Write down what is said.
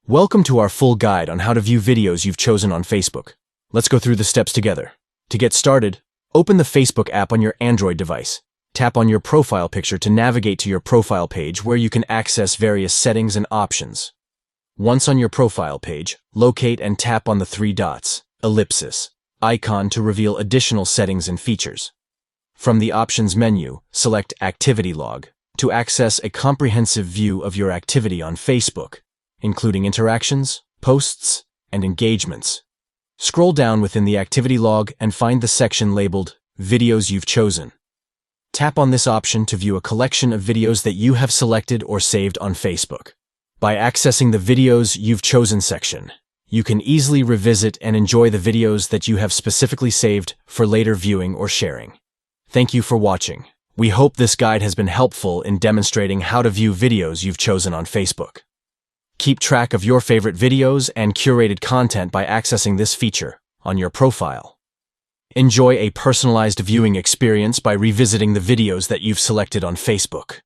Welcome to our full guide on how to view videos you've chosen on Facebook. Let's go through the steps together. To get started, open the Facebook app on your Android device. Tap on your profile picture to navigate to your profile page where you can access various settings and options. Once on your profile page, locate and tap on the three dots, ellipsis, icon to reveal additional settings and features. From the Options menu, select Activity Log to access a comprehensive view of your activity on Facebook, including interactions, posts, and engagements. Scroll down within the activity log and find the section labeled Videos You've Chosen. Tap on this option to view a collection of videos that you have selected or saved on Facebook. By accessing the Videos You've Chosen section, you can easily revisit and enjoy the videos that you have specifically saved for later viewing or sharing. Thank you for watching. We hope this guide has been helpful in demonstrating how to view videos you've chosen on Facebook. Keep track of your favorite videos and curated content by accessing this feature on your profile. Enjoy a personalized viewing experience by revisiting the videos that you've selected on Facebook.